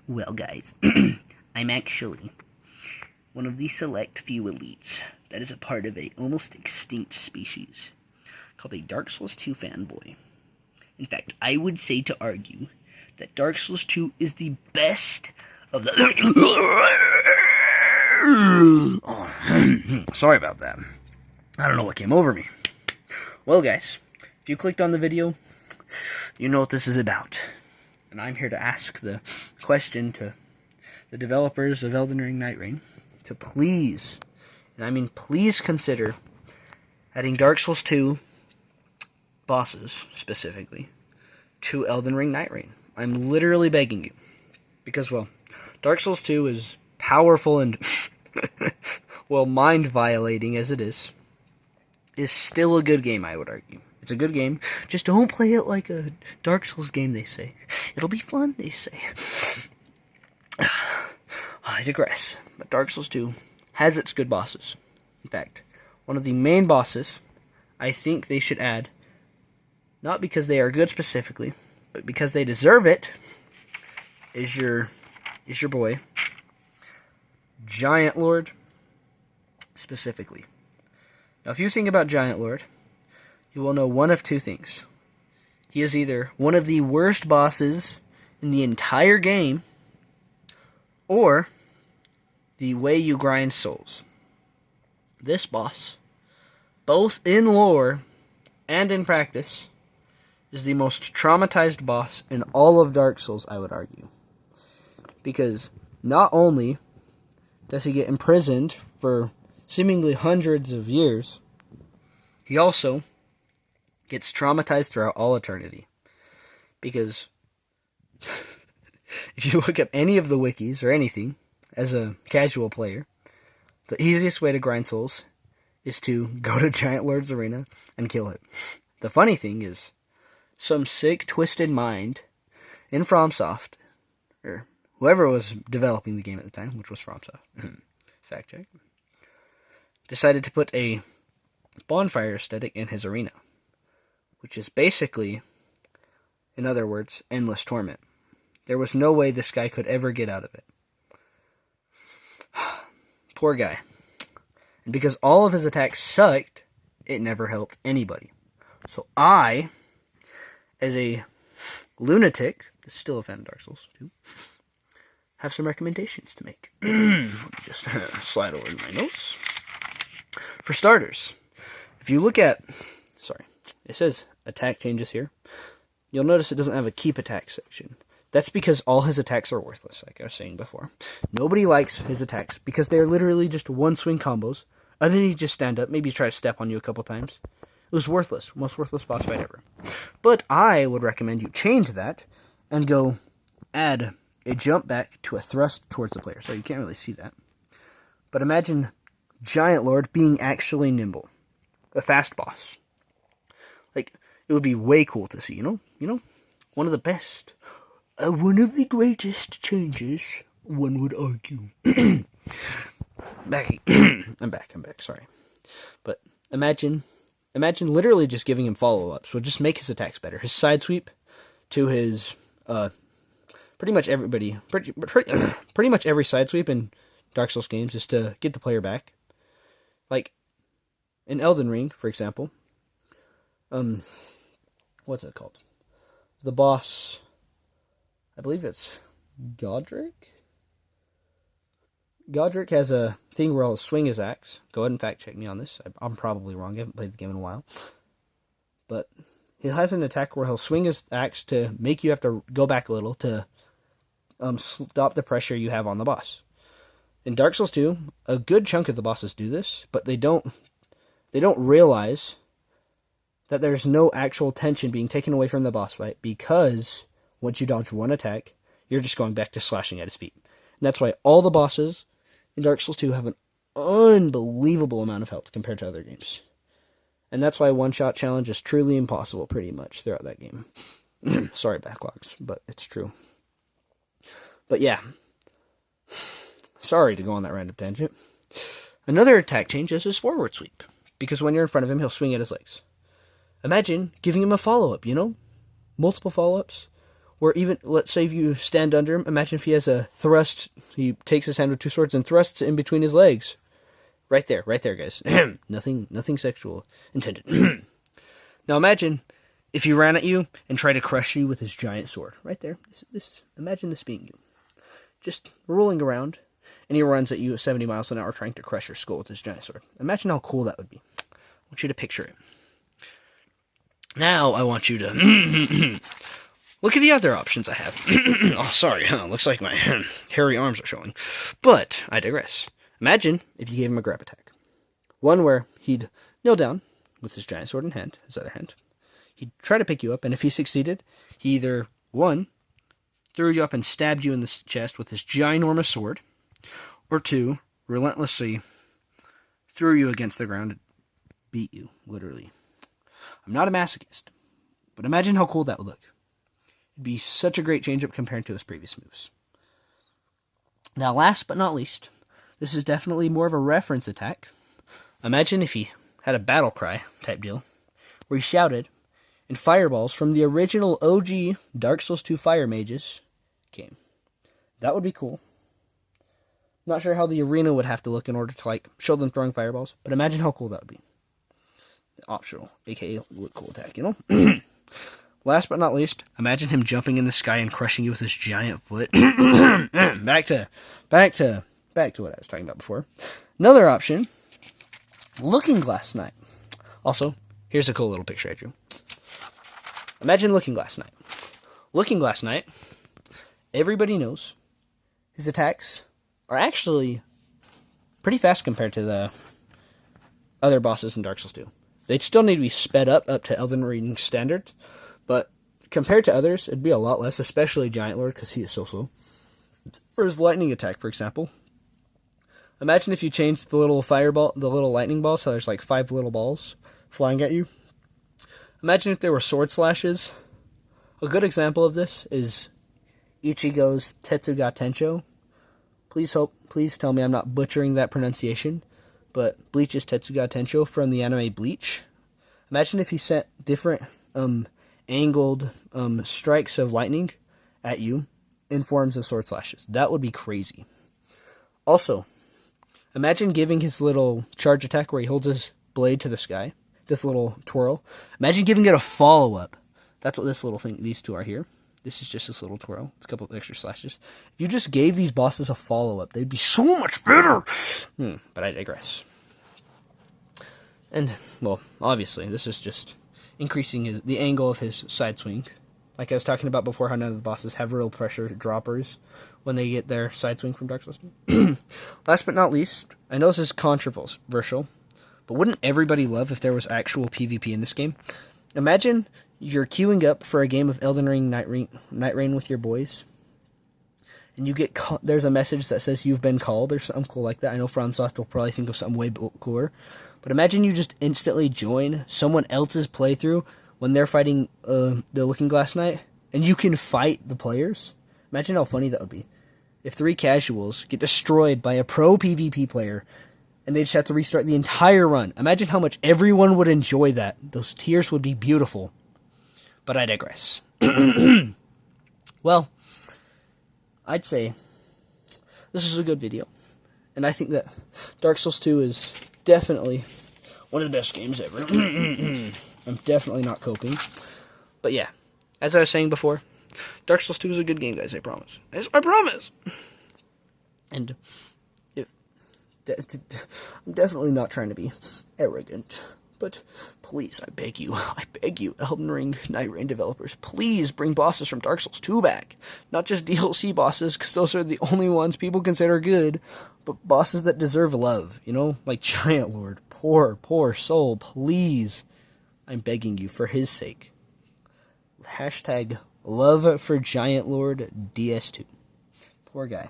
Well, guys, I'm actually one of the select few elites that is a part of a almost extinct species called a Dark Souls 2 fanboy. In fact, I would say to argue that Dark Souls 2 is the best of the... Oh, sorry about that. I don't know what came over me. Well, guys, if you clicked on the video, you know what this is about. And I'm here to ask the question to the developers of Elden Ring Night Rain to please, and I mean please, consider adding Dark Souls 2 bosses, specifically, to Elden Ring Night Rain. I'm literally begging you. Because, well, Dark Souls 2 is powerful and, well, mind-violating as it is still a good game, I would argue. It's a good game. Just don't play it like a Dark Souls game, they say. It'll be fun, they say. I digress. But Dark Souls 2 has its good bosses. In fact, one of the main bosses I think they should add, not because they are good specifically, but because they deserve it, is your boy, Giant Lord, specifically. Now, if you think about Giant Lord, you will know one of two things. He is either one of the worst bosses in the entire game, or the way you grind souls. This boss, both in lore and in practice, is the most traumatized boss in all of Dark Souls, I would argue. Because not only does he get imprisoned for seemingly hundreds of years, he also gets traumatized throughout all eternity. Because if you look up any of the wikis or anything, as a casual player, the easiest way to grind souls is to go to Giant Lord's arena and kill him. The funny thing is, some sick, twisted mind in FromSoft, or whoever was developing the game at the time, which was FromSoft, fact check, decided to put a bonfire aesthetic in his arena, which is basically, in other words, endless torment. There was no way this guy could ever get out of it. Poor guy. And because all of his attacks sucked, it never helped anybody. So I, as a lunatic, still a fan of Dark Souls 2, have some recommendations to make. Let me just slide over my notes. For starters, if you look at, it says attack changes here. You'll notice it doesn't have a keep attack section. That's because all his attacks are worthless, like I was saying before. Nobody likes his attacks because they're literally just one-swing combos, and then he just stand up, maybe try to step on you a couple times. It was worthless. Most worthless boss fight ever. But I would recommend you change that and go add a jump back to a thrust towards the player. So you can't really see that. But imagine Giant Lord being actually nimble. A fast boss. Like, it would be way cool to see, you know? One of the best. One of the greatest changes, one would argue. I'm back, sorry. But imagine literally just giving him follow-ups. Would just make his attacks better. His side sweep to his, pretty much every side sweep in Dark Souls games is to get the player back. Like, in Elden Ring, for example, what's it called? The boss, I believe it's Godric? Godric has a thing where he'll swing his axe. Go ahead and fact check me on this. I'm probably wrong. I haven't played the game in a while. But he has an attack where he'll swing his axe to make you have to go back a little to stop the pressure you have on the boss. In Dark Souls 2, a good chunk of the bosses do this, but they don't realize that there's no actual tension being taken away from the boss fight, because once you dodge one attack, you're just going back to slashing at his feet. And that's why all the bosses in Dark Souls 2 have an unbelievable amount of health compared to other games. And that's why one-shot challenge is truly impossible pretty much throughout that game. Sorry, backlogs, but it's true. But yeah. Sorry to go on that random tangent. Another attack change is his forward sweep, because when you're in front of him, he'll swing at his legs. Imagine giving him a follow-up, multiple follow-ups, where even, let's say if you stand under him, imagine if he has a thrust, he takes his hand with two swords and thrusts it in between his legs. Right there, guys. Nothing sexual intended. Now imagine if he ran at you and tried to crush you with his giant sword. Right there. Imagine this being you. Just rolling around, and he runs at you at 70 miles an hour trying to crush your skull with his giant sword. Imagine how cool that would be. I want you to picture it. Now I want you to look at the other options I have. Oh, sorry. Looks like my hairy arms are showing. But I digress. Imagine if you gave him a grab attack. One where he'd kneel down with his giant sword in hand, his other hand. He'd try to pick you up, and if he succeeded, he either, one, threw you up and stabbed you in the chest with his ginormous sword, or two, relentlessly threw you against the ground and beat you, literally. I'm not a masochist, but imagine how cool that would look. It'd be such a great change-up compared to his previous moves. Now, last but not least, this is definitely more of a reference attack. Imagine if he had a battle cry type deal, where he shouted, and fireballs from the original OG Dark Souls 2 Fire Mages came. That would be cool. Not sure how the arena would have to look in order to show them throwing fireballs, but imagine how cool that would be. Optional, aka look cool attack, you know? Last but not least, imagine him jumping in the sky and crushing you with his giant foot. Back to what I was talking about before. Another option, Looking Glass Knight. Also, here's a cool little picture I drew. Imagine Looking Glass Knight. Looking Glass Knight, everybody knows his attacks are actually pretty fast compared to the other bosses in Dark Souls 2. They'd still need to be sped up to Elden Ring standards, but compared to others, it'd be a lot less, especially Giant Lord, because he is so slow. For his lightning attack, for example, imagine if you changed the little lightning ball, so there's 5 little balls flying at you. Imagine if there were sword slashes. A good example of this is Ichigo's Tetsuga Tensho. Please tell me I'm not butchering that pronunciation, but Bleach's Tetsuga Tensho from the anime Bleach. Imagine if he sent different angled strikes of lightning at you in forms of sword slashes. That would be crazy. Also, imagine giving his little charge attack where he holds his blade to the sky, this little twirl. Imagine giving it a follow-up. That's what these two are here. This is just this little twirl. It's a couple of extra slashes. If you just gave these bosses a follow-up, they'd be so much better. But I digress. And, well, obviously, this is just increasing the angle of his side swing. Like I was talking about before, how none of the bosses have real pressure droppers when they get their side swing from Dark Souls 2. Last but not least, I know this is controversial, but wouldn't everybody love if there was actual PvP in this game? Imagine you're queuing up for a game of Elden Ring Night Rain with your boys, and you get there's a message that says you've been called or something cool like that. I know FromSoft will probably think of something way cooler, but imagine you just instantly join someone else's playthrough when they're fighting the Looking Glass Knight, and you can fight the players. Imagine how funny that would be. If 3 casuals get destroyed by a pro PvP player, and they just have to restart the entire run. Imagine how much everyone would enjoy that. Those tears would be beautiful. But I digress. Well, I'd say this is a good video. And I think that Dark Souls 2 is definitely one of the best games ever. I'm definitely not coping. But yeah, as I was saying before, Dark Souls 2 is a good game, guys, I promise. I promise! And I'm definitely not trying to be arrogant, but please, I beg you, Elden Ring Night Rain developers, please bring bosses from Dark Souls 2 back. Not just DLC bosses, because those are the only ones people consider good, but bosses that deserve love, like Giant Lord. Poor soul, please. I'm begging you, for his sake. Hashtag love for Giant Lord DS2. Poor guy.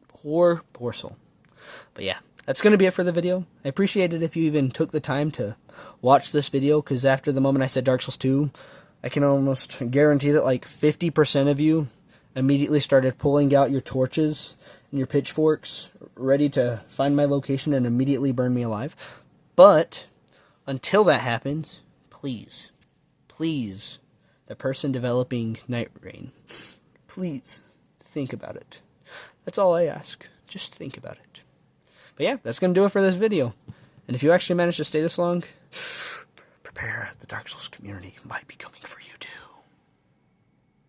Poor soul. But yeah, that's going to be it for the video. I appreciate it if you even took the time to watch this video, because after the moment I said Dark Souls 2, I can almost guarantee that 50% of you immediately started pulling out your torches and your pitchforks, ready to find my location and immediately burn me alive. But until that happens, please, the person developing Night Rain, please think about it. That's all I ask. Just think about it. But yeah, that's going to do it for this video. And if you actually manage to stay this long, prepare. The Dark Souls community might be coming for you too.